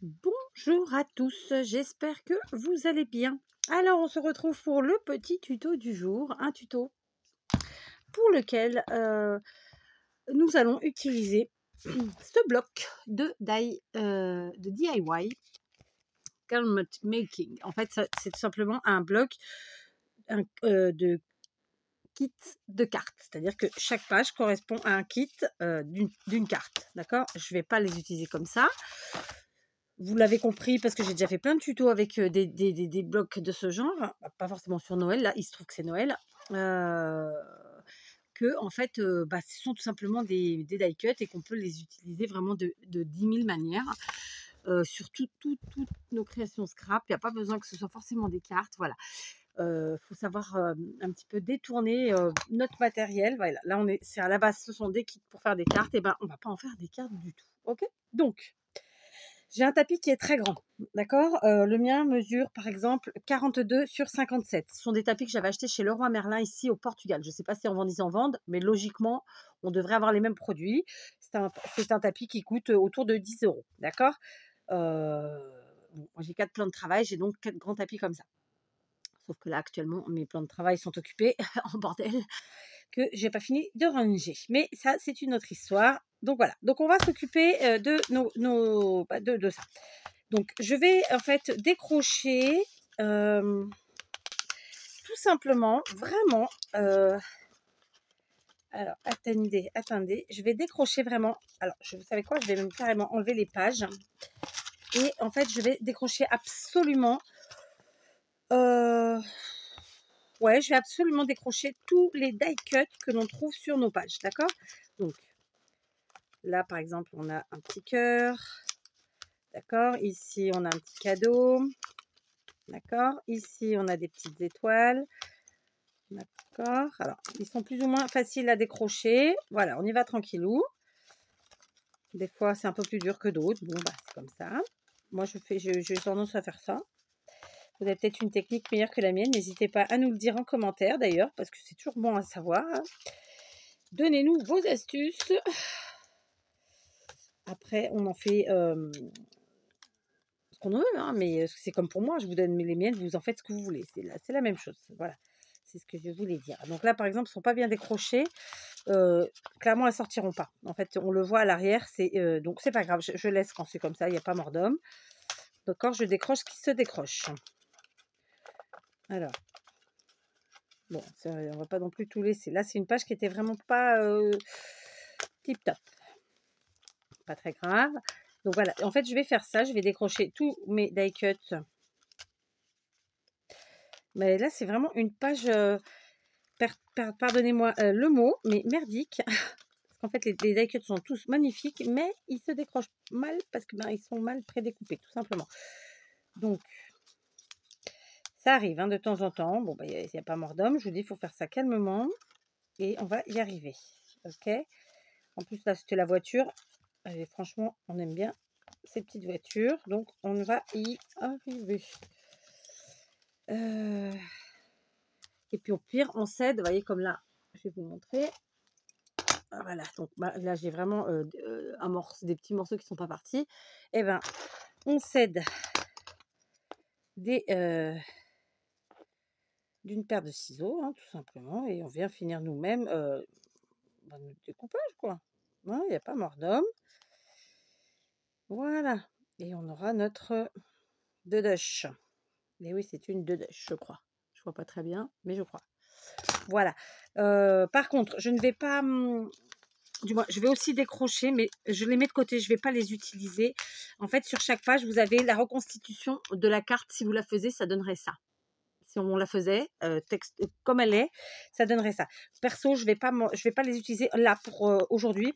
Bonjour à tous, j'espère que vous allez bien. Alors on se retrouve pour le petit tuto du jour, un tuto pour lequel nous allons utiliser ce bloc de DIY Garment Making. En fait, c'est tout simplement un bloc de kit de cartes, c'est-à-dire que chaque page correspond à un kit d'une carte, d'accord? Je ne vais pas les utiliser comme ça. Vous l'avez compris parce que j'ai déjà fait plein de tutos avec des blocs de ce genre, pas forcément sur Noël, là il se trouve que c'est Noël, que en fait ce sont tout simplement des die cuts et qu'on peut les utiliser vraiment de 10 000 manières sur toutes nos créations scrap. Il n'y a pas besoin que ce soit forcément des cartes, voilà. Faut savoir un petit peu détourner notre matériel. Voilà, là c'est à la base, ce sont des kits pour faire des cartes, et ben on va pas en faire des cartes du tout, ok? Donc j'ai un tapis qui est très grand, d'accord? Le mien mesure par exemple 42 sur 57. Ce sont des tapis que j'avais achetés chez Leroy Merlin ici au Portugal. Je ne sais pas si en vendent, ils en vendent, mais logiquement, on devrait avoir les mêmes produits. C'est un tapis qui coûte autour de 10 €, d'accord? Bon, moi j'ai 4 plans de travail, j'ai donc 4 grands tapis comme ça. Sauf que là actuellement, mes plans de travail sont occupés en bordel, que j'ai pas fini de ranger. Mais ça, c'est une autre histoire. Donc voilà. Donc on va s'occuper de de ça. Donc je vais en fait décrocher tout simplement, vraiment. Alors attendez, je vais décrocher vraiment. Alors vous savez quoi, je vais même carrément enlever les pages. Et en fait, je vais décrocher absolument. Ouais, je vais absolument décrocher tous les die cuts que l'on trouve sur nos pages, d'accord? Donc là, par exemple, on a un petit cœur, d'accord? Ici, on a un petit cadeau, d'accord? Ici, on a des petites étoiles, d'accord? Alors, ils sont plus ou moins faciles à décrocher. Voilà, on y va tranquillou. Des fois, c'est un peu plus dur que d'autres. Bon, c'est comme ça. Moi, j'ai tendance à faire ça. Vous avez peut-être une technique meilleure que la mienne. N'hésitez pas à nous le dire en commentaire, d'ailleurs, parce que c'est toujours bon à savoir. Donnez-nous vos astuces. Après, on en fait ce qu'on veut, hein, mais c'est comme pour moi. Je vous donne les miennes, vous en faites ce que vous voulez. C'est la même chose. Voilà, c'est ce que je voulais dire. Donc là, par exemple, elles ne sont pas bien décrochées. Clairement, elles ne sortiront pas. En fait, on le voit à l'arrière. Donc, c'est pas grave. Je laisse quand c'est comme ça. Il n'y a pas mort d'homme. D'accord, je décroche ce qui se décroche. Alors, bon, ça, on va pas non plus tout laisser. Là, c'est une page qui était vraiment pas tip top. Pas très grave. Donc voilà, en fait, je vais faire ça. Je vais décrocher tous mes die cuts. Mais là, c'est vraiment une page, pardonnez-moi le mot, mais merdique. Parce qu'en fait, les die cuts sont tous magnifiques, mais ils se décrochent mal parce que ils sont mal prédécoupés, tout simplement. Donc, ça arrive hein, de temps en temps. Bon, il n'y a pas mort d'homme. Je vous dis, il faut faire ça calmement. Et on va y arriver. Ok? En plus, là, c'était la voiture. Et franchement, on aime bien ces petites voitures. Donc, on va y arriver. Et puis, au pire, on cède. Vous voyez, comme là, je vais vous montrer. Voilà. Donc, là, j'ai vraiment des petits morceaux qui ne sont pas partis. Et ben, on cède d'une paire de ciseaux, hein, tout simplement. Et on vient finir nous-mêmes notre découpage, quoi. Il n'y a pas mort d'homme. Voilà. Et on aura notre dedush. Et oui, c'est une dedush, je crois. Je vois pas très bien, mais je crois. Voilà. Par contre, je ne vais pas... du moins, je vais aussi décrocher, mais je les mets de côté. Je ne vais pas les utiliser. En fait, sur chaque page, vous avez la reconstitution de la carte. Si vous la faisiez, ça donnerait ça. Si on la faisait, texte, comme elle est, ça donnerait ça. Perso, je vais pas les utiliser là pour aujourd'hui.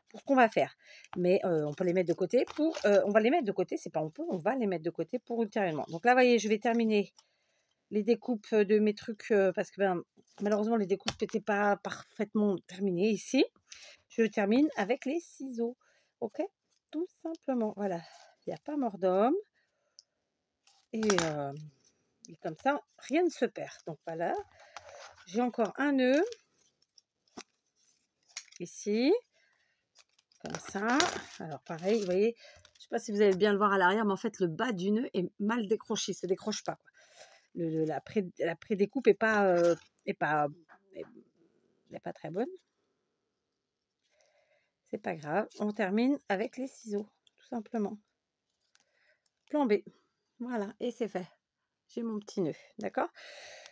Pour ce qu'on va faire, mais on peut les mettre de côté pour on va les mettre de côté, c'est pas on va les mettre de côté pour ultérieurement. Donc là, vous voyez, je vais terminer les découpes de mes trucs parce que malheureusement les découpes n'étaient pas parfaitement terminées ici. Je termine avec les ciseaux, ok, tout simplement. Voilà, il n'y a pas mort d'homme et comme ça rien ne se perd. Donc voilà, j'ai encore un nœud ici. Comme ça. Alors pareil, vous voyez, Je sais pas si vous allez bien le voir à l'arrière, mais en fait, le bas du nœud est mal décroché, il se décroche pas, quoi. La pré-découpe est pas, est pas très bonne. C'est pas grave, on termine avec les ciseaux, tout simplement. Plan B, voilà, et c'est fait. J'ai mon petit nœud, d'accord?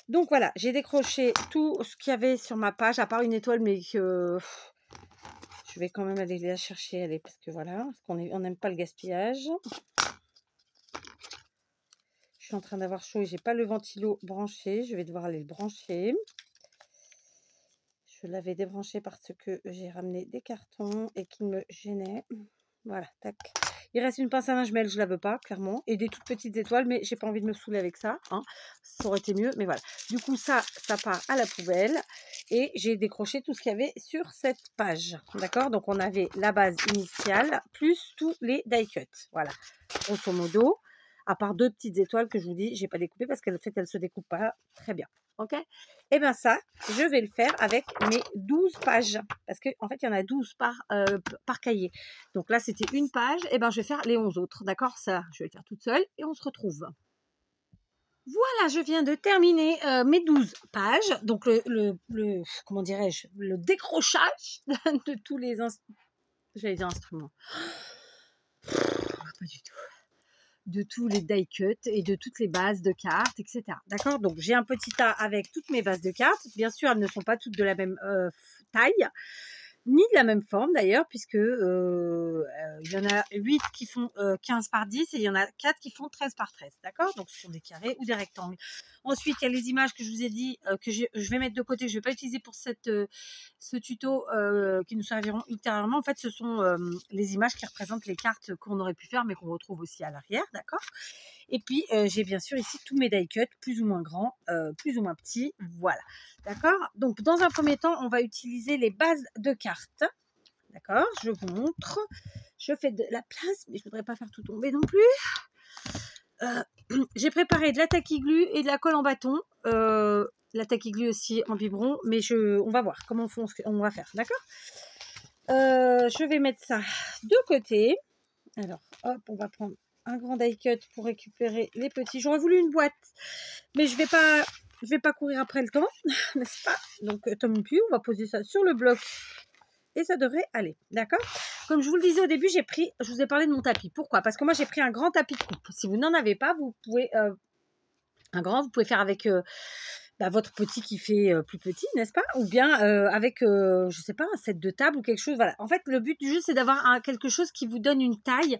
Donc voilà, j'ai décroché tout ce qu'il y avait sur ma page, à part une étoile, mais que je vais quand même aller la chercher, allez, parce que voilà, parce qu'on n'aime pas le gaspillage. Je suis en train d'avoir chaud et j'ai pas le ventilo branché, je vais devoir aller le brancher. Je l'avais débranché parce que j'ai ramené des cartons et qui me gênaient. Voilà, tac. Il reste une pince à linge, mais elle, je la veux pas, clairement. Et des toutes petites étoiles, mais j'ai pas envie de me saouler avec ça. Hein. Ça aurait été mieux, mais voilà. Du coup, ça part à la poubelle. Et j'ai décroché tout ce qu'il y avait sur cette page. D'accord? Donc, on avait la base initiale, plus tous les die cuts. Voilà, grosso modo. À part 2 petites étoiles que je vous dis, j'ai pas découpé parce qu'en fait, elles se découpent pas très bien. Ok? Et bien ça, je vais le faire avec mes 12 pages. Parce qu'en fait, il y en a 12 par cahier. Donc là, c'était une page. Et ben je vais faire les 11 autres. D'accord? Ça, je vais le faire toute seule et on se retrouve. Voilà, je viens de terminer mes 12 pages. Donc comment dirais-je, le décrochage de tous les instruments. Pas du tout. De tous les die cuts et de toutes les bases de cartes, etc. D'accord? Donc, j'ai un petit tas avec toutes mes bases de cartes. Bien sûr, elles ne sont pas toutes de la même taille, ni de la même forme d'ailleurs, puisque il y en a 8 qui font 15 par 10 et il y en a 4 qui font 13 par 13. D'accord? Donc, ce sont des carrés ou des rectangles. Ensuite, il y a les images que je vous ai dit que je vais mettre de côté, je ne vais pas utiliser pour ce tuto qui nous serviront ultérieurement. En fait, ce sont les images qui représentent les cartes qu'on aurait pu faire, mais qu'on retrouve aussi à l'arrière. D'accord? Et puis, j'ai bien sûr ici tous mes die cuts, plus ou moins grands, plus ou moins petits. Voilà. D'accord? Donc, dans un premier temps, on va utiliser les bases de cartes. D'accord? Je vous montre. Je fais de la place, mais je ne voudrais pas faire tout tomber non plus. J'ai préparé de la taquiglu et de la colle en bâton. La taquiglu aussi en biberon, mais on va voir comment on va faire. D'accord? Je vais mettre ça de côté. Alors, hop, on va prendre un grand die cut pour récupérer les petits. J'aurais voulu une boîte, mais je vais pas courir après le temps, n'est-ce pas? Donc, tant pis, on va poser ça sur le bloc et ça devrait aller, d'accord? Comme je vous le disais au début, je vous ai parlé de mon tapis. Pourquoi? Parce que moi, j'ai pris un grand tapis de coupe. Si vous n'en avez pas, vous pouvez vous pouvez faire avec votre petit qui fait plus petit, n'est-ce pas? Ou bien avec, je sais pas, un set de table ou quelque chose. Voilà. En fait, le but du jeu, c'est d'avoir quelque chose qui vous donne une taille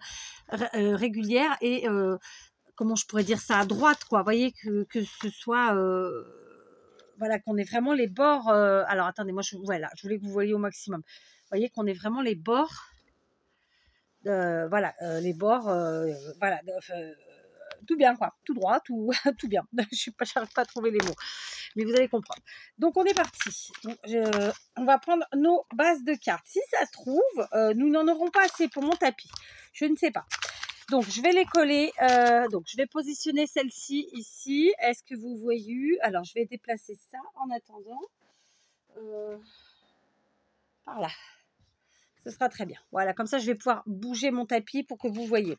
régulière et, comment je pourrais dire ça, à droite, quoi. Vous voyez, que ce soit... voilà, qu'on ait vraiment les bords... alors, attendez, moi, voilà, je voulais que vous voyiez au maximum. Vous voyez qu'on ait vraiment les bords... voilà, les bords... voilà, tout bien, quoi. Tout droit, tout, tout bien. Je n'arrive pas à trouver les mots. Mais vous allez comprendre. Donc, on est parti. Donc, on va prendre nos bases de cartes. Si ça se trouve, nous n'en aurons pas assez pour mon tapis. Je ne sais pas. Donc, je vais les coller. Donc, je vais positionner celle-ci ici. Est-ce que vous voyez? Alors, je vais déplacer ça en attendant. Par là. Ce sera très bien. Voilà, comme ça, je vais pouvoir bouger mon tapis pour que vous voyez.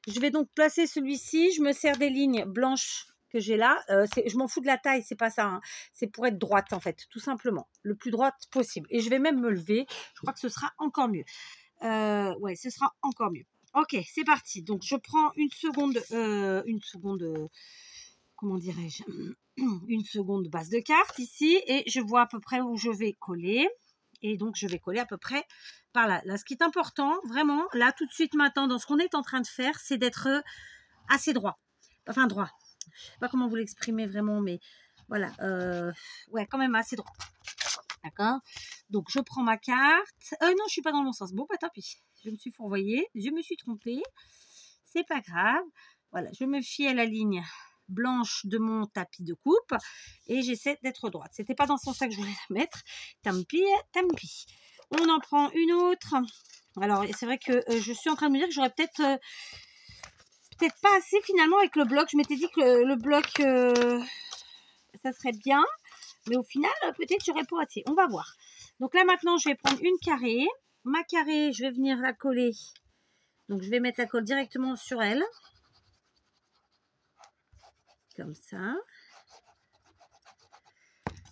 Je vais donc placer celui-ci. Je me sers des lignes blanches que j'ai là. Je m'en fous de la taille, c'est pas ça. Hein. C'est pour être droite, en fait, tout simplement. Le plus droite possible. Et je vais même me lever. Je crois que ce sera encore mieux. Ouais, ce sera encore mieux. Ok, c'est parti. Donc, je prends une seconde, comment dirais-je, une seconde base de carte ici. Et je vois à peu près où je vais coller. Et donc, je vais coller à peu près par là. Là, ce qui est important, vraiment, là, tout de suite, maintenant, dans ce qu'on est en train de faire, c'est d'être assez droit. Enfin, droit. Je ne sais pas comment vous l'exprimer vraiment, mais voilà. Ouais, quand même assez droit. D'accord? Donc, je prends ma carte. Non, je ne suis pas dans le bon sens. Bon, bah, tant pis. Je me suis fourvoyée. Je me suis trompée. C'est pas grave. Voilà, je me fie à la ligne blanche de mon tapis de coupe et j'essaie d'être droite. C'était pas dans ce sens-là que je voulais la mettre. Tant pis, tant pis. On en prend une autre. Alors, c'est vrai que je suis en train de me dire que j'aurais peut-être pas assez finalement avec le bloc. Je m'étais dit que le bloc, ça serait bien. Mais au final, peut-être j'aurais pas assez. On va voir. Donc là, maintenant, je vais prendre une carrée. Ma carrée, je vais venir la coller Donc, je vais mettre la colle directement sur elle. Comme ça.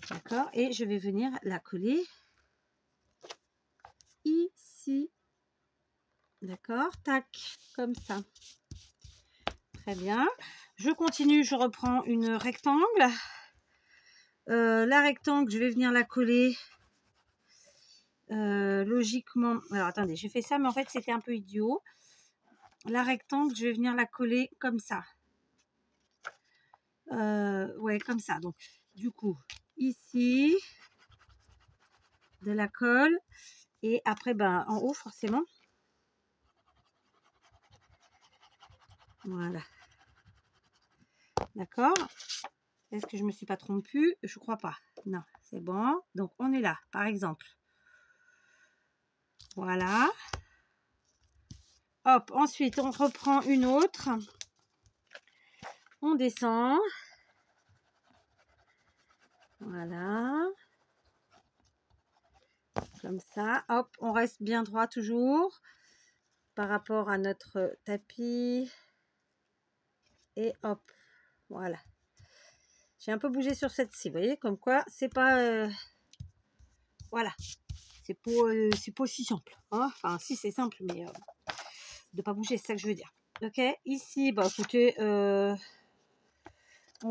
D'accord. Et je vais venir la coller ici. D'accord. Tac. Comme ça. Très bien. Je continue. Je reprends une rectangle. La rectangle, je vais venir la coller. Logiquement. Alors, attendez. J'ai fait ça, mais en fait, c'était un peu idiot. La rectangle, je vais venir la coller comme ça. Ouais, comme ça. Donc, du coup, ici, de la colle. Et après, ben, en haut, forcément. Voilà. D'accord. Est-ce que je me suis pas trompée? Je crois pas. Non, c'est bon. Donc, on est là, par exemple. Voilà. Hop, ensuite, on reprend une autre. On descend. Voilà. Comme ça. Hop, on reste bien droit toujours par rapport à notre tapis. Et hop, voilà. J'ai un peu bougé sur cette-ci, vous voyez, comme quoi, c'est pas... voilà. C'est pas aussi simple. Hein, enfin, si, c'est simple, mais de pas bouger, c'est ça que je veux dire. Ok, ici, bah écoutez, on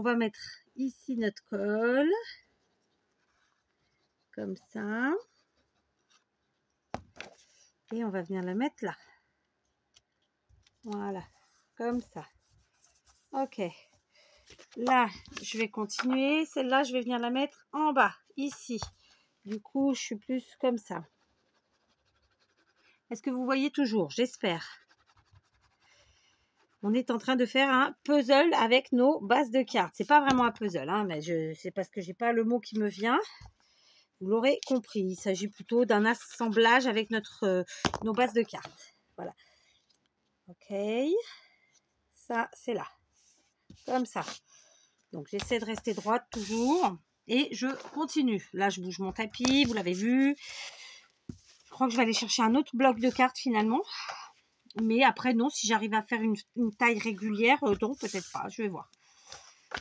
va mettre ici notre colle. Comme ça. Et on va venir la mettre là. Voilà, comme ça. Ok. Là, je vais continuer. Celle-là, je vais venir la mettre en bas, ici. Du coup, je suis plus comme ça. Est-ce que vous voyez toujours? J'espère. On est en train de faire un puzzle avec nos bases de cartes. C'est pas vraiment un puzzle, hein, mais c'est parce que j'ai pas le mot qui me vient. Vous l'aurez compris. Il s'agit plutôt d'un assemblage avec nos bases de cartes. Voilà. Ok. Ça, c'est là. Comme ça. Donc, j'essaie de rester droite toujours. Et je continue. Là, je bouge mon tapis. Vous l'avez vu. Je crois que je vais aller chercher un autre bloc de cartes finalement. Mais après, non, si j'arrive à faire une taille régulière, donc peut-être pas. Je vais voir.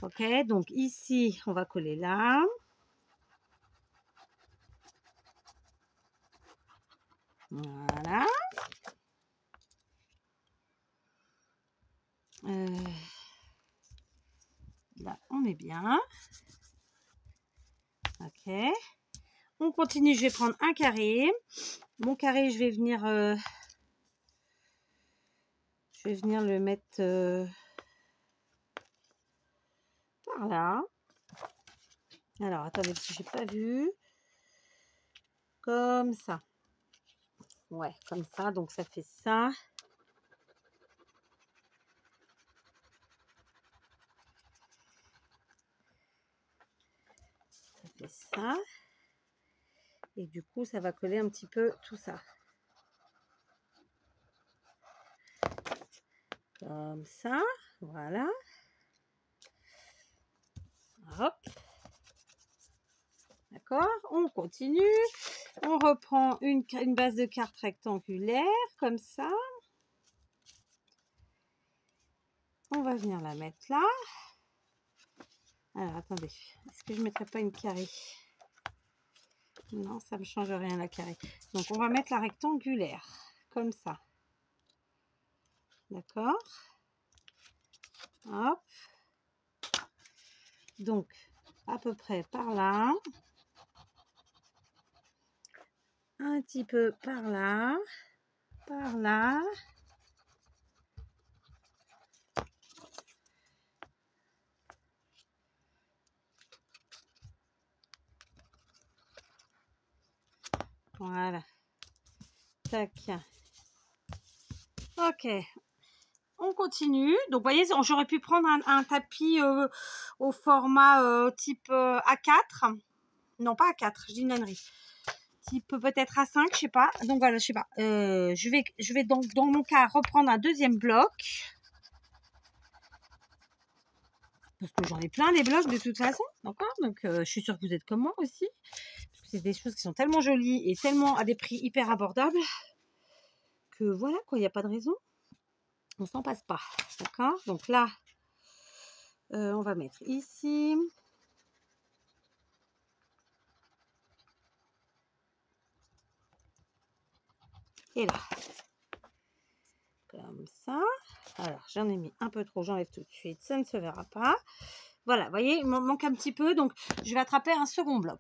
Ok, donc ici, on va coller là. Voilà. Là, on est bien. Ok. On continue, je vais prendre un carré. Mon carré, je vais venir le mettre par là. Alors, attendez, parce que j'ai pas vu. Comme ça. Ouais, comme ça. Donc, ça fait ça. Ça fait ça. Et du coup, ça va coller un petit peu tout ça. Comme ça. Voilà. Hop. D'accord, on continue. On reprend une base de carte rectangulaire, comme ça. On va venir la mettre là. Alors, attendez. Est-ce que je ne mettrais pas une carré? Non, ça ne me change rien, la carré. Donc, on va mettre la rectangulaire, comme ça. D'accord. Hop. Donc, à peu près par là. Un petit peu par là. Par là. Voilà. Tac. Ok. On continue. Donc, vous voyez, j'aurais pu prendre un tapis au format type A4. Non, pas A4, je dis une ânerie. Type peut-être A5, je sais pas. Donc, voilà, je sais pas. Je vais donc, dans mon cas, reprendre un deuxième bloc. Parce que j'en ai plein des blocs de toute façon. D'accord. Donc, je suis sûre que vous êtes comme moi aussi. Parce que c'est des choses qui sont tellement jolies et tellement à des prix hyper abordables. Que voilà, quoi, il n'y a pas de raison. On s'en passe pas. D'accord? Donc là, on va mettre ici. Et là. Comme ça. Alors, j'en ai mis un peu trop, j'enlève tout de suite, ça ne se verra pas. Voilà, vous voyez, il m'en manque un petit peu, donc je vais attraper un second bloc.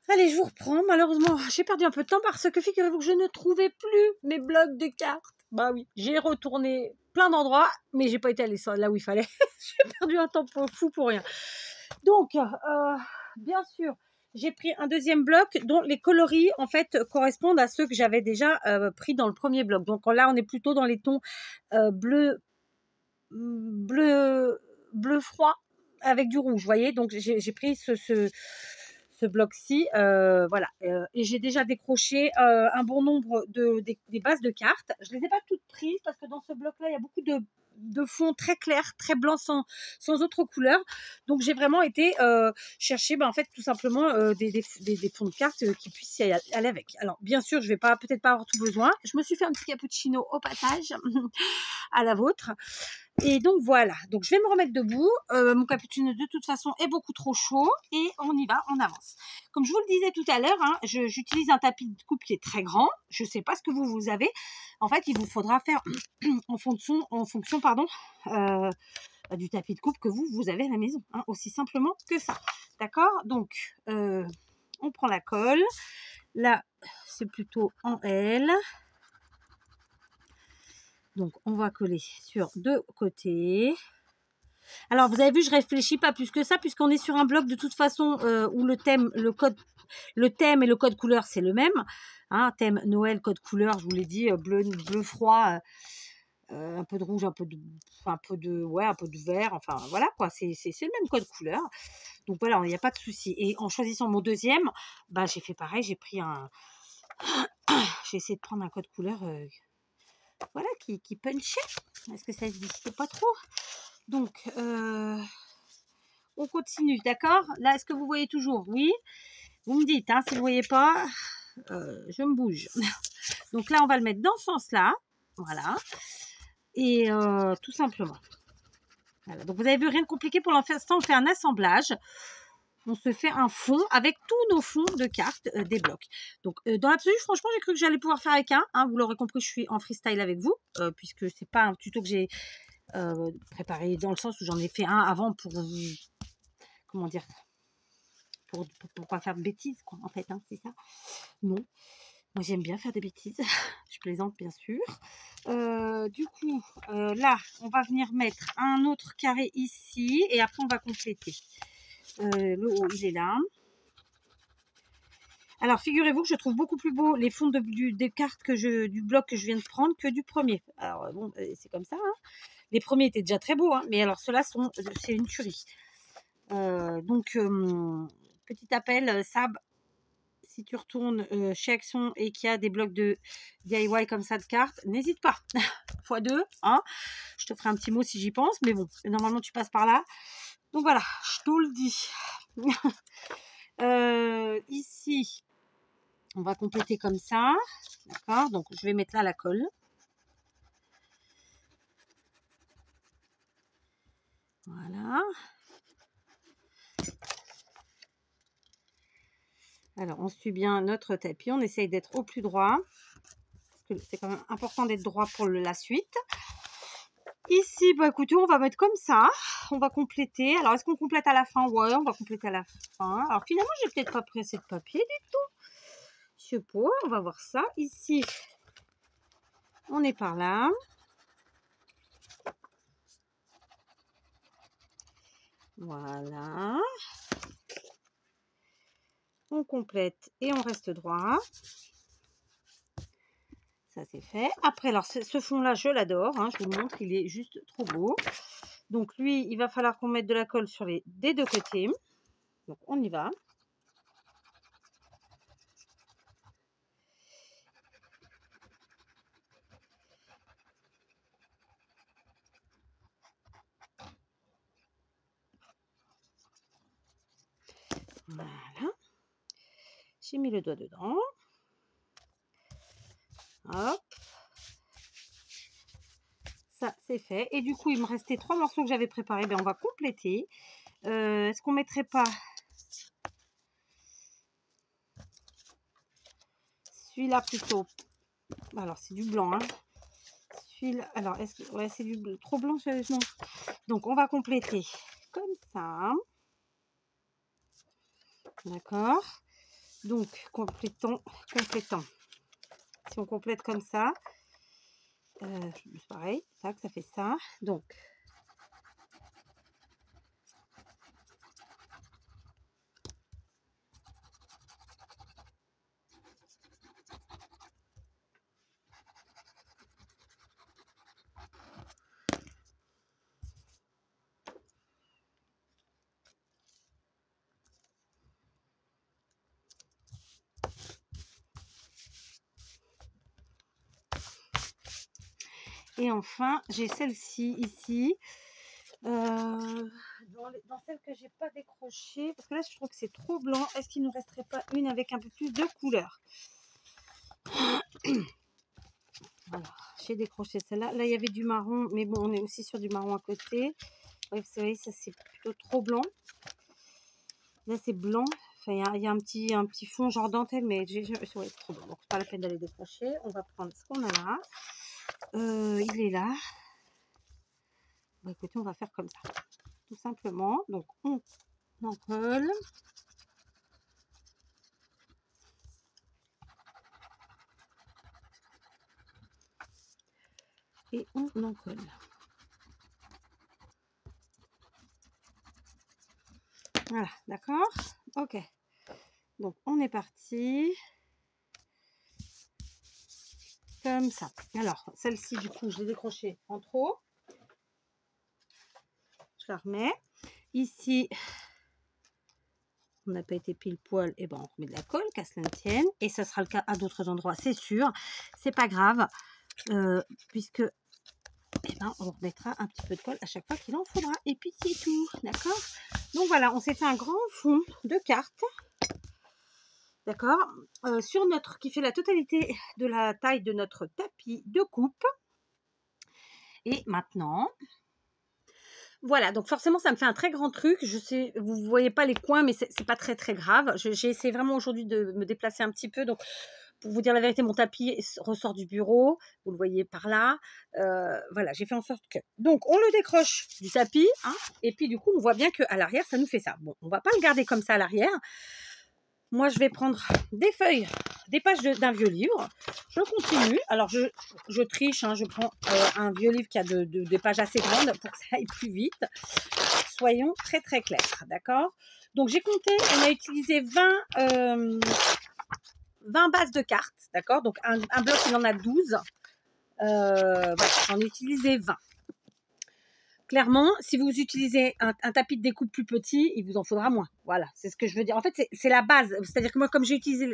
Allez, je vous reprends. Malheureusement, j'ai perdu un peu de temps parce que figurez-vous que je ne trouvais plus mes blocs de cartes. Bah oui, j'ai retourné plein d'endroits, mais j'ai pas été allée là où il fallait. J'ai perdu un temps fou pour rien. Donc, bien sûr, j'ai pris un deuxième bloc dont les coloris, en fait, correspondent à ceux que j'avais déjà pris dans le premier bloc. Donc là, on est plutôt dans les tons bleu froid avec du rouge, vous voyez. Donc, j'ai pris ce bloc-ci, voilà. Et j'ai déjà décroché un bon nombre des bases de cartes. Je ne les ai pas toutes prises parce que dans ce bloc-là, il y a beaucoup de fonds très clairs, très blancs, sans autre couleur. Donc, j'ai vraiment été chercher, en fait, tout simplement des fonds de cartes qui puissent y aller avec. Alors, bien sûr, je ne vais peut-être pas avoir tout besoin. Je me suis fait un petit cappuccino au passage, à la vôtre. Et donc voilà, donc je vais me remettre debout, mon cappuccino de toute façon est beaucoup trop chaud et on y va, on avance. Comme je vous le disais tout à l'heure, hein, j'utilise un tapis de coupe qui est très grand, je ne sais pas ce que vous avez, en fait il vous faudra faire en fonction du tapis de coupe que vous avez à la maison, hein, aussi simplement que ça, d'accord? Donc on prend la colle, là c'est plutôt en L. Donc, on va coller sur deux côtés. Alors, vous avez vu, je réfléchis pas plus que ça, puisqu'on est sur un bloc de toute façon où le thème et le code couleur, c'est le même. Hein, thème Noël, code couleur, je vous l'ai dit, bleu froid, un peu de rouge, un peu de vert. Enfin, voilà quoi, c'est le même code couleur. Donc, voilà, il n'y a pas de souci. Et en choisissant mon deuxième, j'ai fait pareil, j'ai pris j'ai essayé de prendre un code couleur... voilà, qui punchait. Est-ce que ça se dit? Je sais pas trop. Donc, on continue, d'accord? Là, est-ce que vous voyez toujours? Oui. Vous me dites, hein, si vous ne voyez pas, je me bouge. Donc là, on va le mettre dans ce sens-là. Voilà. Et tout simplement. Voilà. Donc, vous avez vu, rien de compliqué pour l'instant. On fait un assemblage. On se fait un fond avec tous nos fonds de cartes des blocs. Donc, dans l'absolu, franchement, j'ai cru que j'allais pouvoir faire avec un. Hein, vous l'aurez compris, je suis en freestyle avec vous, puisque c'est pas un tuto que j'ai préparé dans le sens où j'en ai fait un avant pour, comment dire, pour pas faire de bêtises, quoi, en fait, hein, c'est ça. Non, moi j'aime bien faire des bêtises. Je plaisante, bien sûr. Du coup, là, on va venir mettre un autre carré ici et après on va compléter. Le haut, il est là. Alors, figurez-vous que je trouve beaucoup plus beau les fonds des cartes du bloc que je viens de prendre que du premier. Alors, bon, c'est comme ça. Hein. Les premiers étaient déjà très beaux, hein, mais alors ceux-là, c'est une tuerie. Donc, petit appel, Sab, si tu retournes chez Action et qu'il y a des blocs de DIY comme ça de cartes, n'hésite pas. x2, hein. Je te ferai un petit mot si j'y pense, mais bon, normalement, tu passes par là. Donc, voilà, je te le dis. Ici, on va compléter comme ça. D'accord? Donc, je vais mettre là la colle. Voilà. Alors, on suit bien notre tapis. On essaye d'être au plus droit. Parce que c'est quand même important d'être droit pour la suite. Ici, écoutez, on va mettre comme ça. On va compléter. Alors, est-ce qu'on complète à la fin? Ouais, on va compléter à la fin. Alors, finalement, j'ai peut-être pas pris assez de papier du tout. Je sais pas. On va voir ça. Ici, on est par là. Voilà. On complète et on reste droit. Ça, c'est fait. Après, alors, ce fond-là, je l'adore. Hein, je vous le montre, il est juste trop beau. Donc, lui, il va falloir qu'on mette de la colle sur des deux côtés. Donc, on y va. Voilà. J'ai mis le doigt dedans. Hop. ça c'est fait. Et du coup, il me restait 3 morceaux que j'avais préparés. Ben, on va compléter. Est-ce qu'on mettrait pas celui-là plutôt? Alors, c'est du blanc, hein. Celui-là, alors, est-ce que... Ouais, c'est du bleu. Trop blanc, non. Donc, on va compléter comme ça. D'accord. Donc, complétons. Si on complète comme ça, c'est pareil, tac, ça fait ça. Donc, et enfin, j'ai celle-ci ici. Dans celle que j'ai pas décrochée, parce que là, je trouve que c'est trop blanc. Est-ce qu'il ne nous resterait pas une avec un peu plus de couleur? Alors, j'ai décroché celle-là. Là, il y avait du marron, mais bon, on est aussi sur du marron à côté. Ouais, vous savez, ça, c'est plutôt trop blanc. Là, c'est blanc. Enfin, il y a un petit fond genre dentelle, mais ouais, c'est trop blanc. Donc, c'est pas la peine d'aller décrocher. On va prendre ce qu'on a là. Il est là. Bon, écoutez, on va faire comme ça. Tout simplement. Donc, on en colle. Et on en colle. Voilà, d'accord? Ok. Donc, on est parti. Comme ça. Alors, celle-ci, du coup, je l'ai décrochée en trop. Je la remets. Ici, on n'a pas été pile poil, et ben on remet de la colle, qu'à cela ne tienne. Et ça sera le cas à d'autres endroits, c'est sûr. C'est pas grave, puisque eh ben, on remettra un petit peu de colle à chaque fois qu'il en faudra. Et puis c'est tout, d'accord? Donc voilà, on s'est fait un grand fond de cartes. D'accord, sur notre, qui fait la totalité de la taille de notre tapis de coupe. Et maintenant, voilà, donc forcément ça me fait un très grand truc. Je sais, vous ne voyez pas les coins, mais c'est pas très très grave. J'ai essayé vraiment aujourd'hui de me déplacer un petit peu. Donc pour vous dire la vérité, mon tapis ressort du bureau. Vous le voyez par là. Voilà, j'ai fait en sorte que... Donc on le décroche du tapis, hein, et puis du coup on voit bien qu'à l'arrière ça nous fait ça. Bon, on va pas le garder comme ça à l'arrière. Moi, je vais prendre des feuilles, des pages d'un vieux livre. Je continue. Alors, je triche. Hein, je prends un vieux livre qui a des pages assez grandes pour que ça aille plus vite. Soyons très, très clairs. D'accord? Donc, j'ai compté. On a utilisé 20 bases de cartes. D'accord? Donc, un bloc, il en a 12. Voilà, j'en ai utilisé 20. Clairement, si vous utilisez un tapis de découpe plus petit, il vous en faudra moins. Voilà, c'est ce que je veux dire. En fait, c'est la base. C'est-à-dire que moi, comme j'ai utilisé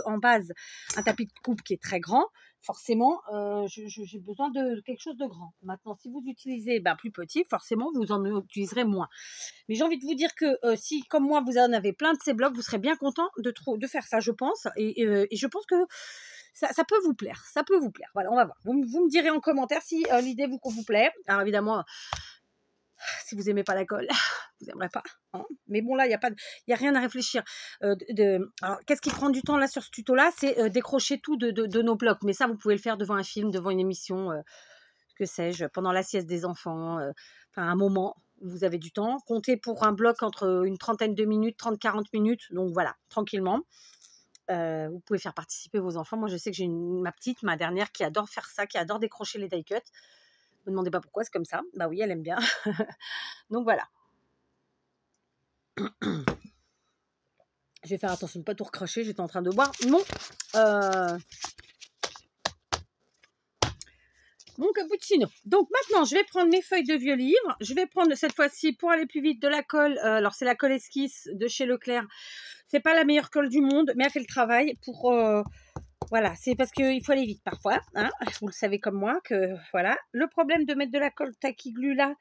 en base un tapis de coupe qui est très grand, forcément, j'ai besoin de quelque chose de grand. Maintenant, si vous utilisez plus petit, forcément, vous en utiliserez moins. Mais j'ai envie de vous dire que si, comme moi, vous en avez plein de ces blocs, vous serez bien content de faire ça, je pense. Et je pense que ça peut vous plaire. Ça peut vous plaire. Voilà, on va voir. Vous me direz en commentaire si l'idée vous plaît. Alors, évidemment... Si vous n'aimez pas la colle, vous n'aimerez pas. Hein, mais bon, là, il n'y a rien à réfléchir. Alors, qu'est-ce qui prend du temps là sur ce tuto-là? C'est décrocher tout de nos blocs. Mais ça, vous pouvez le faire devant un film, devant une émission, que sais-je, pendant la sieste des enfants. Enfin, un moment où vous avez du temps. Comptez pour un bloc entre une trentaine de minutes, 30-40 minutes. Donc voilà, tranquillement. Vous pouvez faire participer vos enfants. Moi, je sais que j'ai ma dernière, qui adore faire ça, qui adore décrocher les die cuts. Ne me demandez pas pourquoi, c'est comme ça. Bah oui, elle aime bien. Donc voilà. Je vais faire attention de ne pas tout recracher. J'étais en train de boire mon cappuccino. Donc maintenant, je vais prendre mes feuilles de vieux livres. Je vais prendre cette fois-ci, pour aller plus vite, de la colle. Alors c'est la colle esquisse de chez Leclerc. C'est pas la meilleure colle du monde, mais elle fait le travail pour... Voilà, c'est parce qu'il faut aller vite parfois, hein, vous le savez comme moi, que voilà. Le problème de mettre de la colle Tacky Glue là,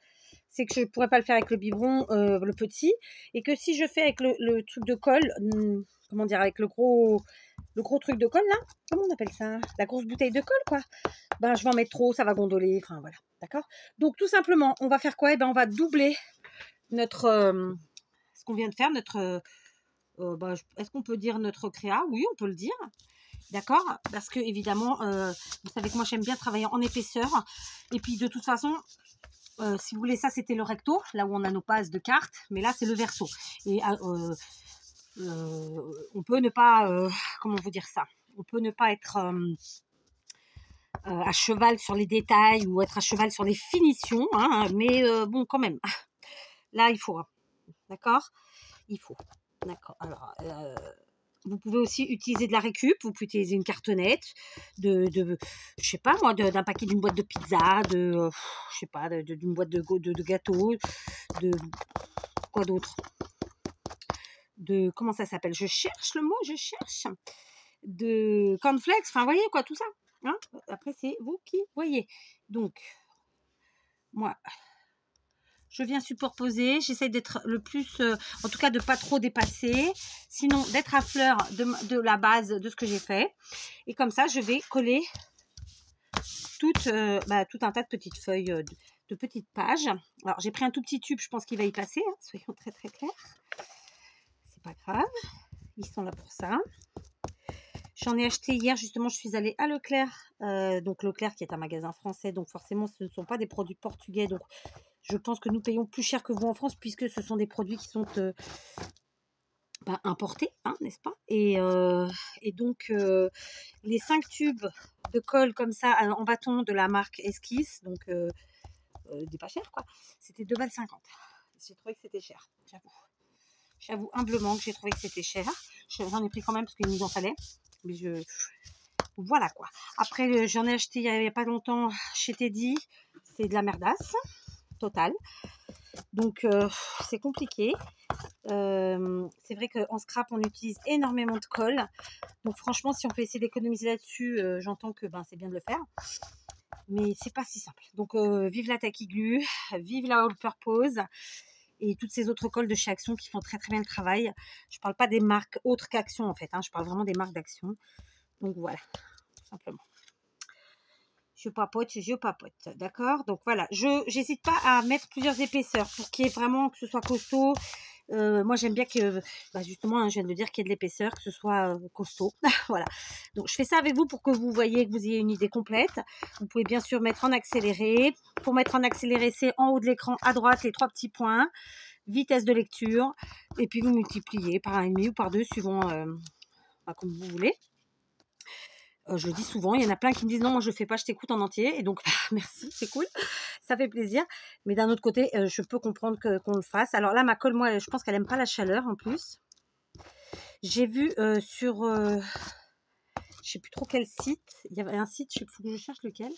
c'est que je ne pourrais pas le faire avec le biberon, le petit, et que si je fais avec le truc de colle, comment dire, avec le gros le gros truc de colle là, comment on appelle ça? La grosse bouteille de colle quoi. Ben, je vais en mettre trop, ça va gondoler, enfin voilà, d'accord? Donc tout simplement, on va faire quoi? Eh ben, on va doubler notre, ce qu'on vient de faire, notre, ben, est-ce qu'on peut dire notre créa? Oui, on peut le dire, d'accord? Parce que évidemment, vous savez que moi j'aime bien travailler en épaisseur, et puis de toute façon, si vous voulez, ça c'était le recto, là où on a nos passes de cartes, mais là c'est le verso. Et on peut ne pas, comment vous dire ça? On peut ne pas être à cheval sur les détails ou être à cheval sur les finitions, hein, mais bon, quand même, là il faut, hein, d'accord? Il faut, d'accord. Alors, vous pouvez aussi utiliser de la récup, vous pouvez utiliser une cartonnette, je sais pas moi, d'un paquet d'une boîte de pizza, je sais pas, d'une boîte de gâteaux, de quoi d'autre? De comment ça s'appelle? Je cherche le mot, je cherche. De cornflakes, enfin, vous voyez quoi, tout ça. Hein, après, c'est vous qui voyez. Donc, moi, je viens superposer. J'essaie d'être le plus, en tout cas, de pas trop dépasser. Sinon, d'être à fleur de la base de ce que j'ai fait. Et comme ça, je vais coller tout un tas de petites feuilles, de petites pages. Alors, j'ai pris un tout petit tube, je pense qu'il va y passer. Hein, soyons très, très clairs. C'est pas grave. Ils sont là pour ça. J'en ai acheté hier, justement, je suis allée à Leclerc. Donc Leclerc qui est un magasin français, donc forcément ce ne sont pas des produits portugais. Donc je pense que nous payons plus cher que vous en France, puisque ce sont des produits qui sont importés, hein, n'est-ce pas? Et donc les 5 tubes de colle comme ça en bâton de la marque Esquisse, donc des pas chers quoi, c'était 2,50 €. J'ai trouvé que c'était cher, j'avoue. J'avoue humblement que j'ai trouvé que c'était cher. J'en ai pris quand même parce qu'il nous en fallait. Mais voilà quoi. Après, j'en ai acheté il n'y a pas longtemps chez Teddy. C'est de la merdasse totale. Donc, c'est compliqué. C'est vrai qu'en scrap, on utilise énormément de colle. Donc, franchement, si on peut essayer d'économiser là-dessus, j'entends que c'est bien de le faire. Mais c'est pas si simple. Donc, vive la Tacky Glue, vive la All Purpose et toutes ces autres colles de chez Action qui font très très bien le travail. Je parle pas des marques autres qu'Action en fait, hein, je parle vraiment des marques d'Action. Donc voilà, tout simplement. Je papote, d'accord? Donc voilà, j'hésite pas à mettre plusieurs épaisseurs pour qu'il y ait vraiment que ce soit costaud. Moi j'aime bien que, justement, hein, je viens de dire qu'il y ait de l'épaisseur, que ce soit costaud. Voilà. Donc je fais ça avec vous pour que vous voyez, que vous ayez une idée complète. Vous pouvez bien sûr mettre en accéléré. Pour mettre en accéléré, c'est en haut de l'écran à droite les 3 petits points. Vitesse de lecture. Et puis vous multipliez par 1,5 ou par 2 suivant comme vous voulez. Je le dis souvent, il y en a plein qui me disent non, moi je ne fais pas, je t'écoute en entier. Et donc, merci, c'est cool, ça fait plaisir. Mais d'un autre côté, je peux comprendre qu'on le fasse. Alors là, ma colle, moi, je pense qu'elle n'aime pas la chaleur en plus. J'ai vu sur, je ne sais plus trop quel site, il y avait un site, il faut que je cherche lequel.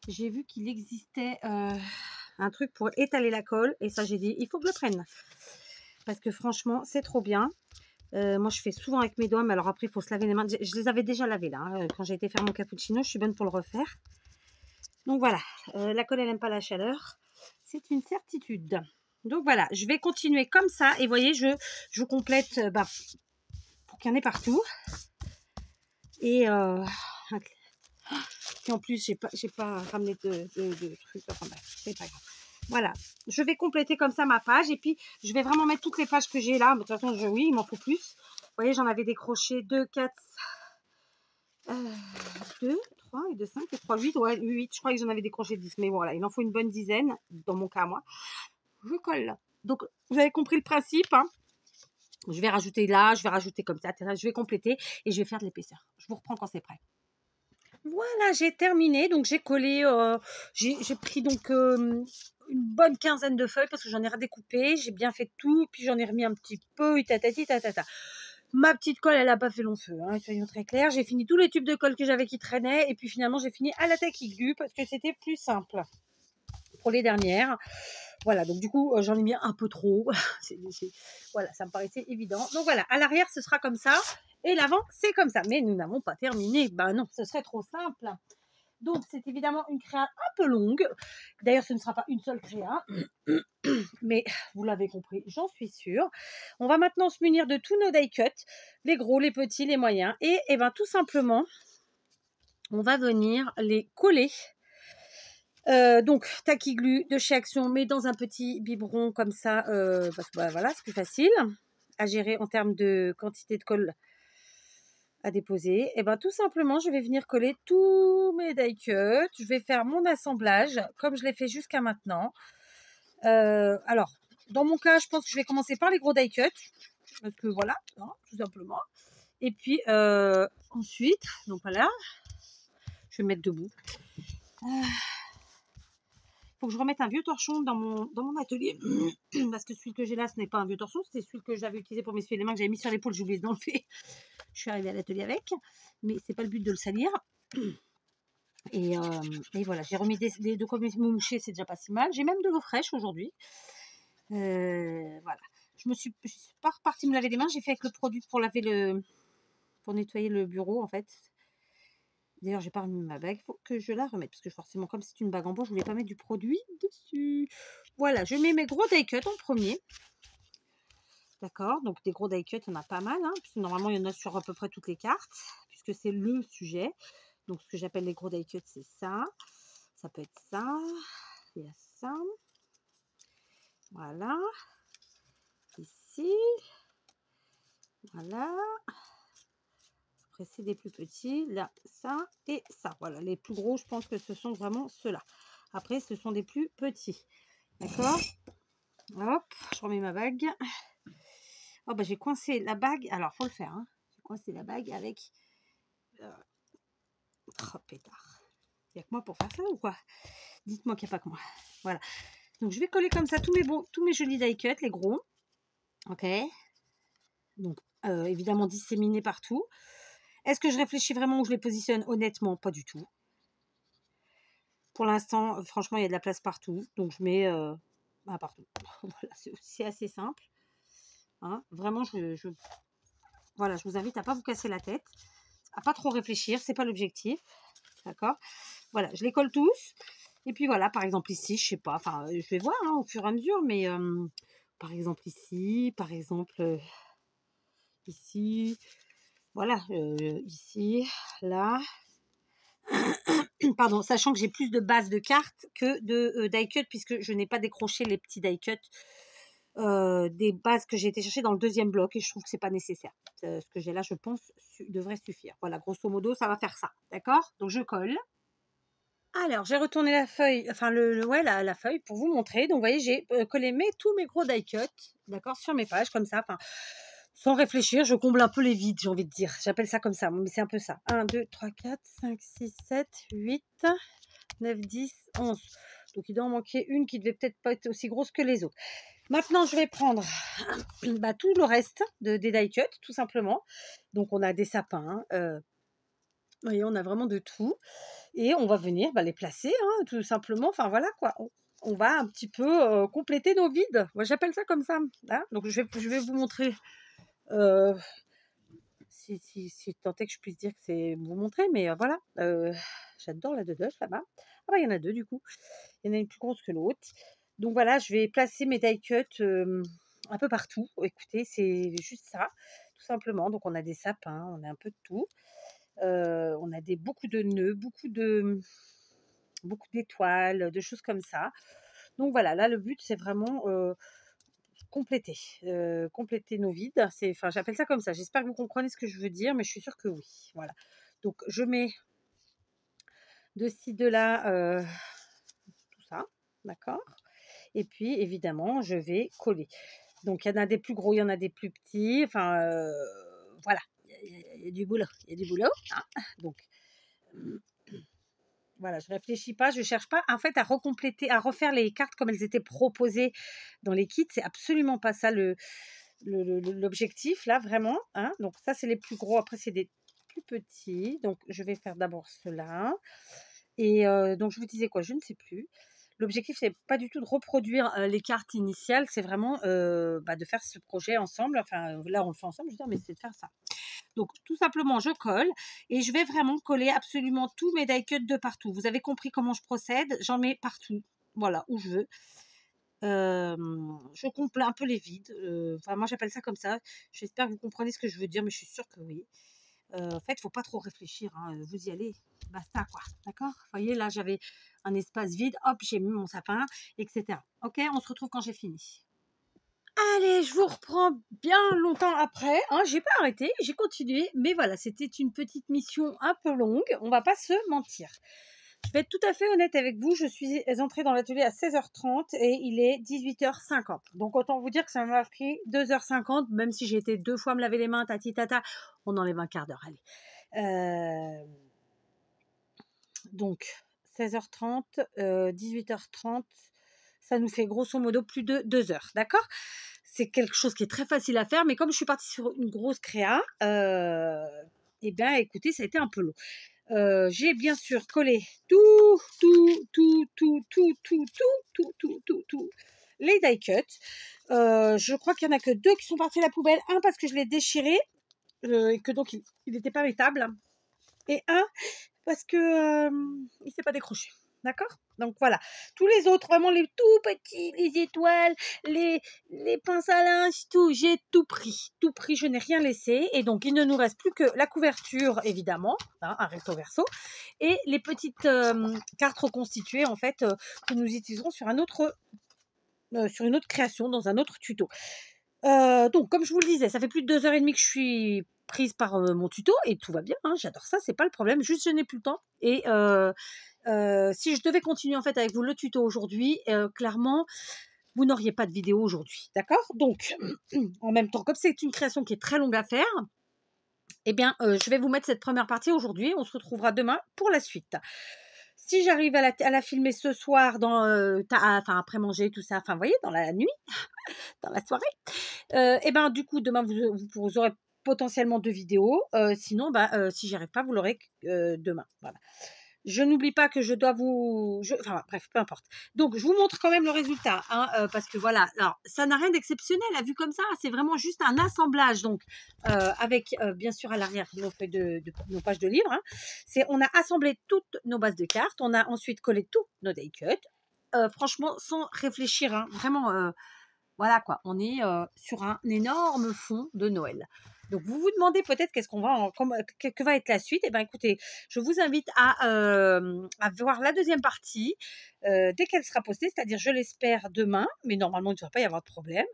J'ai vu qu'il existait un truc pour étaler la colle. Et ça, j'ai dit, il faut que je le prenne. Parce que franchement, c'est trop bien. Moi, je fais souvent avec mes doigts, mais alors après, il faut se laver les mains. Je les avais déjà lavées là, hein, quand j'ai été faire mon cappuccino. Je suis bonne pour le refaire. Donc voilà, la colle, elle n'aime pas la chaleur. C'est une certitude. Donc voilà, je vais continuer comme ça. Et vous voyez, je complète pour qu'il y en ait partout. Et en plus, j'ai pas ramené de trucs. Enfin bref, c'est pas grave. Voilà, je vais compléter comme ça ma page. Et puis, je vais vraiment mettre toutes les pages que j'ai là. De toute façon, oui, il m'en faut plus. Vous voyez, j'en avais décroché 2, 4, 2, 3 et 2, 5 et 3, 8. Ouais, 8. Je crois que j'en avais décroché 10. Mais voilà, il en faut une bonne dizaine. Dans mon cas, moi. Je colle. Donc, vous avez compris le principe. Hein. Je vais rajouter là, je vais rajouter comme ça. Je vais compléter et je vais faire de l'épaisseur. Je vous reprends quand c'est prêt. Voilà, j'ai terminé. Donc, j'ai collé. J'ai pris donc une bonne quinzaine de feuilles parce que j'en ai redécoupé. J'ai bien fait tout. Puis, j'en ai remis un petit peu. Et tatati, tatata. Ma petite colle, elle n'a pas fait long feu, hein, soyons très clairs. J'ai fini tous les tubes de colle que j'avais qui traînaient. Et puis finalement, j'ai fini à la Tacky Glue parce que c'était plus simple pour les dernières. Voilà, donc du coup, j'en ai mis un peu trop. Voilà, ça me paraissait évident. Donc voilà, à l'arrière, ce sera comme ça. Et l'avant, c'est comme ça. Mais nous n'avons pas terminé. Ben non, ce serait trop simple. Donc, c'est évidemment une créa un peu longue. D'ailleurs, ce ne sera pas une seule créa, mais vous l'avez compris, j'en suis sûre. On va maintenant se munir de tous nos die cuts, les gros, les petits, les moyens, et ben tout simplement, on va venir les coller. Donc, Tacky Glue de chez Action, mais dans un petit biberon comme ça, parce que bah, voilà, c'est plus facile à gérer en termes de quantité de colle à déposer. Et ben tout simplement, je vais venir coller tous mes die cuts. Je vais faire mon assemblage comme je l'ai fait jusqu'à maintenant. Alors, dans mon cas, je pense que je vais commencer par les gros die cuts, parce que voilà, hein, tout simplement. Et puis ensuite, donc voilà, je vais me mettre debout. Faut que je remette un vieux torchon dans mon atelier, parce que celui que j'ai là, ce n'est pas un vieux torchon, c'était celui que j'avais utilisé pour m'essuyer les mains, que j'avais mis sur l'épaule, j'ai oublié de l'enlever. Je suis arrivée à l'atelier avec, mais c'est pas le but de le salir. Et voilà, j'ai remis de quoi me moucher, c'est déjà pas si mal. J'ai même de l'eau fraîche aujourd'hui. Voilà. Je suis pas repartie me laver les mains, j'ai fait avec le produit pour nettoyer le bureau en fait. D'ailleurs, j'ai pas remis ma bague, il faut que je la remette, parce que forcément, comme c'est une bague en bois, je voulais pas mettre du produit dessus. Voilà, je mets mes gros die cuts en premier. D'accord, donc des gros die cuts, il y en a pas mal, hein, puisque normalement, il y en a sur à peu près toutes les cartes, puisque c'est le sujet. Donc, ce que j'appelle les gros die cuts, c'est ça. Ça peut être ça. Il y a ça. Voilà. Ici. Voilà. Après, c'est des plus petits. Là, ça et ça. Voilà, les plus gros, je pense que ce sont vraiment ceux-là. Après, ce sont des plus petits. D'accord. Hop, je remets ma bague. Oh, bah, j'ai coincé la bague. Alors, faut le faire. Hein. J'ai coincé la bague avec... Oh, pétard. Il n'y a que moi pour faire ça ou quoi? Dites-moi qu'il n'y a pas que moi. Voilà. Donc, je vais coller comme ça tous mes jolis die cuts, les gros. Ok. Donc, évidemment, disséminés partout. Est-ce que je réfléchis vraiment où je les positionne? Honnêtement, pas du tout. Pour l'instant, franchement, il y a de la place partout. Donc, je mets partout. Voilà, c'est assez simple. Hein, vraiment, voilà, je vous invite à ne pas vous casser la tête, à pas trop réfléchir. C'est pas l'objectif. D'accord? Voilà, je les colle tous. Et puis voilà, par exemple ici, je sais pas. Enfin, je vais voir hein, au fur et à mesure. Mais par exemple ici, par exemple ici. Voilà, ici, là. Pardon, sachant que j'ai plus de bases de cartes que de die cut, puisque je n'ai pas décroché les petits die cut des bases que j'ai été chercher dans le deuxième bloc, et je trouve que c'est pas nécessaire. Ce que j'ai là, je pense, devrait suffire. Voilà, grosso modo, ça va faire ça. D'accord? Donc, je colle. Alors, j'ai retourné la feuille, enfin, la feuille pour vous montrer. Donc, vous voyez, j'ai collé tous mes gros die cut, d'accord, sur mes pages, comme ça. Enfin, sans réfléchir, je comble un peu les vides, j'ai envie de dire. J'appelle ça comme ça, mais c'est un peu ça. 1, 2, 3, 4, 5, 6, 7, 8, 9, 10, 11. Donc, il doit en manquer une qui devait peut-être pas être aussi grosse que les autres. Maintenant, je vais prendre tout le reste des die cut, tout simplement. Donc, on a des sapins. Vous voyez, on a vraiment de tout. Et on va venir les placer, hein, tout simplement. Enfin, voilà, quoi. On va un petit peu compléter nos vides. Moi, j'appelle ça comme ça. Hein. Donc, je vais vous montrer... si tant est que je puisse dire que c'est vous montrer, mais voilà, j'adore la Dodoche là-bas. Ah bah il y en a deux du coup, il y en a une plus grosse que l'autre. Donc voilà, je vais placer mes die cuts un peu partout. Écoutez, c'est juste ça, tout simplement. Donc on a des sapins, on a un peu de tout. On a beaucoup de nœuds, beaucoup d'étoiles, de choses comme ça. Donc voilà, là le but c'est vraiment compléter, compléter nos vides. Enfin, j'appelle ça comme ça. J'espère que vous comprenez ce que je veux dire, mais je suis sûre que oui. Voilà. Donc, je mets de ci, de là, tout ça. D'accord? Et puis, évidemment, je vais coller. Donc, il y en a des plus gros, il y en a des plus petits. Enfin, voilà. Il y a du boulot. Il y a du boulot. Hein. Donc, voilà, je réfléchis pas, je cherche pas en fait à recompléter, à refaire les cartes comme elles étaient proposées dans les kits. C'est absolument pas ça l'objectif là, vraiment. Hein. Donc ça, c'est les plus gros. Après, c'est des plus petits. Donc je vais faire d'abord cela. Et donc je vous disais quoi, je ne sais plus. L'objectif, c'est pas du tout de reproduire les cartes initiales, c'est vraiment de faire ce projet ensemble. Enfin, là, on le fait ensemble, je veux dire, mais c'est de faire ça. Donc, tout simplement, je colle et je vais vraiment coller absolument tous mes die cuts de partout. Vous avez compris comment je procède? J'en mets partout, voilà, où je veux. Je comble un peu les vides. Enfin, moi, j'appelle ça comme ça. J'espère que vous comprenez ce que je veux dire, mais je suis sûre que oui. En fait, il ne faut pas trop réfléchir, hein, vous y allez, basta quoi, d'accord? Vous voyez, là, j'avais un espace vide, hop, j'ai mis mon sapin, etc. OK, on se retrouve quand j'ai fini. Allez, je vous reprends bien longtemps après, hein, j'ai pas arrêté, j'ai continué, mais voilà, c'était une petite mission un peu longue, on va pas se mentir. Je vais être tout à fait honnête avec vous, je suis entrée dans l'atelier à 16h30 et il est 18h50. Donc autant vous dire que ça m'a pris 2h50, même si j'ai été 2 fois me laver les mains, tati tata, on enlève un quart d'heure, allez. Donc 16h30, 18h30, ça nous fait grosso modo plus de 2 heures, d'accord? C'est quelque chose qui est très facile à faire, mais comme je suis partie sur une grosse créa, eh bien écoutez, ça a été un peu long. J'ai bien sûr collé tout les die cuts. Je crois qu'il y en a que 2 qui sont partis à la poubelle. Un parce que je l'ai déchiré et que donc il n'était pas mettable. Et un parce que il s'est pas décroché. D'accord? Donc voilà. Tous les autres, vraiment les tout petits, les étoiles, les pinces à linge, tout, j'ai tout pris. Tout pris, je n'ai rien laissé. Et donc, il ne nous reste plus que la couverture, évidemment, hein, un recto verso, et les petites cartes reconstituées, en fait, que nous utiliserons sur sur une autre création, dans un autre tuto. Donc, comme je vous le disais, ça fait plus de 2h30 que je suis prise par mon tuto et tout va bien, hein, j'adore ça, c'est pas le problème, juste je n'ai plus le temps. Et si je devais continuer en fait avec vous le tuto aujourd'hui, clairement, vous n'auriez pas de vidéo aujourd'hui, d'accord? Donc, en même temps, comme c'est une création qui est très longue à faire, eh bien, je vais vous mettre cette première partie aujourd'hui. On se retrouvera demain pour la suite. Si j'arrive à la filmer ce soir, enfin après manger, tout ça, enfin, vous voyez, dans la nuit, dans la soirée, et ben du coup, demain, vous aurez potentiellement 2 vidéos. Sinon, si j'y arrive pas, vous l'aurez demain. Voilà. Je n'oublie pas que je dois enfin bref, peu importe. Donc, je vous montre quand même le résultat, hein, parce que voilà, alors ça n'a rien d'exceptionnel à vue comme ça, c'est vraiment juste un assemblage. Donc, avec bien sûr à l'arrière nos feuilles nos pages de livres, hein. On a assemblé toutes nos bases de cartes, on a ensuite collé tous nos die cuts. Franchement, sans réfléchir, hein, vraiment, voilà quoi, on est sur un énorme fond de Noël. Donc vous vous demandez peut-être qu'est-ce qu'on va que va être la suite. Eh bien écoutez, je vous invite à voir la deuxième partie dès qu'elle sera postée, c'est-à-dire je l'espère demain, mais normalement il ne devrait pas y avoir de problème.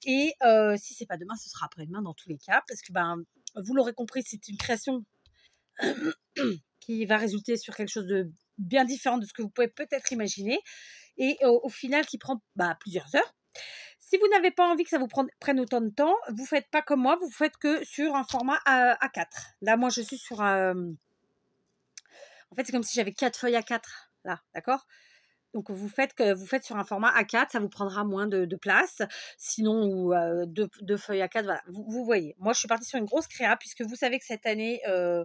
Et si c'est pas demain, ce sera après-demain dans tous les cas, parce que vous l'aurez compris, c'est une création qui va résulter sur quelque chose de bien différent de ce que vous pouvez peut-être imaginer, et au final qui prend plusieurs heures. Si vous n'avez pas envie que ça vous prenne autant de temps, vous faites pas comme moi, vous faites que sur un format A4. Là, moi, je suis sur en fait, c'est comme si j'avais 4 feuilles A4, là, d'accord? Donc, vous faites sur un format A4, ça vous prendra moins de place. Sinon, ou 2 feuilles A4, voilà, vous voyez. Moi, je suis partie sur une grosse créa, puisque vous savez que cette année, je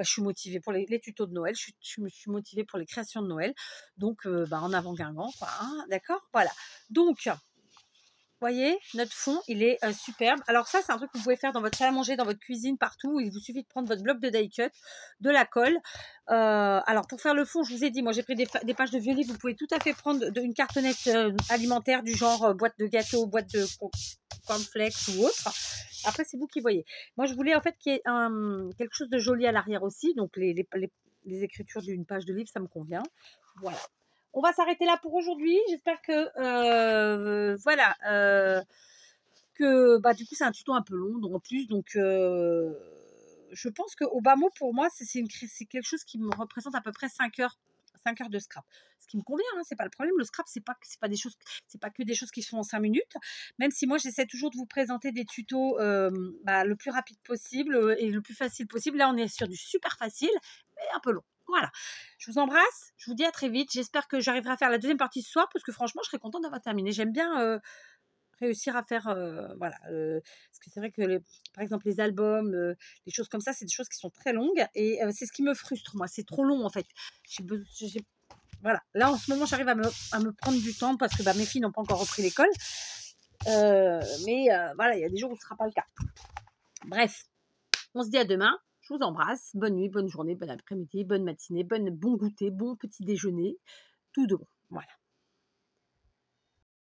suis motivée pour les tutos de Noël, je suis motivée pour les créations de Noël. Donc, en avant Guingamp, quoi, hein, d'accord? Voilà. Donc, voyez, notre fond, il est superbe. Alors ça, c'est un truc que vous pouvez faire dans votre salle à manger, dans votre cuisine, partout. Il vous suffit de prendre votre bloc de die cut, de la colle. Alors pour faire le fond, je vous ai dit, moi j'ai pris des pages de vieux livres. Vous pouvez tout à fait prendre une cartonnette alimentaire du genre boîte de gâteau, boîte de cornflakes ou autre. Après, c'est vous qui voyez. Moi, je voulais en fait qu'il y ait quelque chose de joli à l'arrière aussi. Donc les écritures d'une page de livre, ça me convient. Voilà. On va s'arrêter là pour aujourd'hui. J'espère que voilà, que du coup c'est un tuto un peu long en plus, donc je pense qu'au bas mot pour moi c'est quelque chose qui me représente à peu près 5 heures. 5 heures de scrap, ce qui me convient, hein, c'est pas le problème. Le scrap, c'est pas que des choses qui se font en 5 minutes, même si moi j'essaie toujours de vous présenter des tutos le plus rapide possible et le plus facile possible. Là on est sur du super facile mais un peu long. Voilà, je vous embrasse, je vous dis à très vite. J'espère que j'arriverai à faire la deuxième partie ce soir, parce que franchement je serais contente d'avoir terminé. J'aime bien réussir à faire voilà, parce que c'est vrai que par exemple les albums, les choses comme ça, c'est des choses qui sont très longues, et c'est ce qui me frustre moi, c'est trop long en fait. J'ai Voilà. Là, en ce moment, j'arrive à me prendre du temps parce que bah, mes filles n'ont pas encore repris l'école. Voilà, il y a des jours où ce ne sera pas le cas. Bref, on se dit à demain. Je vous embrasse. Bonne nuit, bonne journée, bon après-midi, bonne matinée, bon goûter, bon petit déjeuner. Tout de bon. Voilà.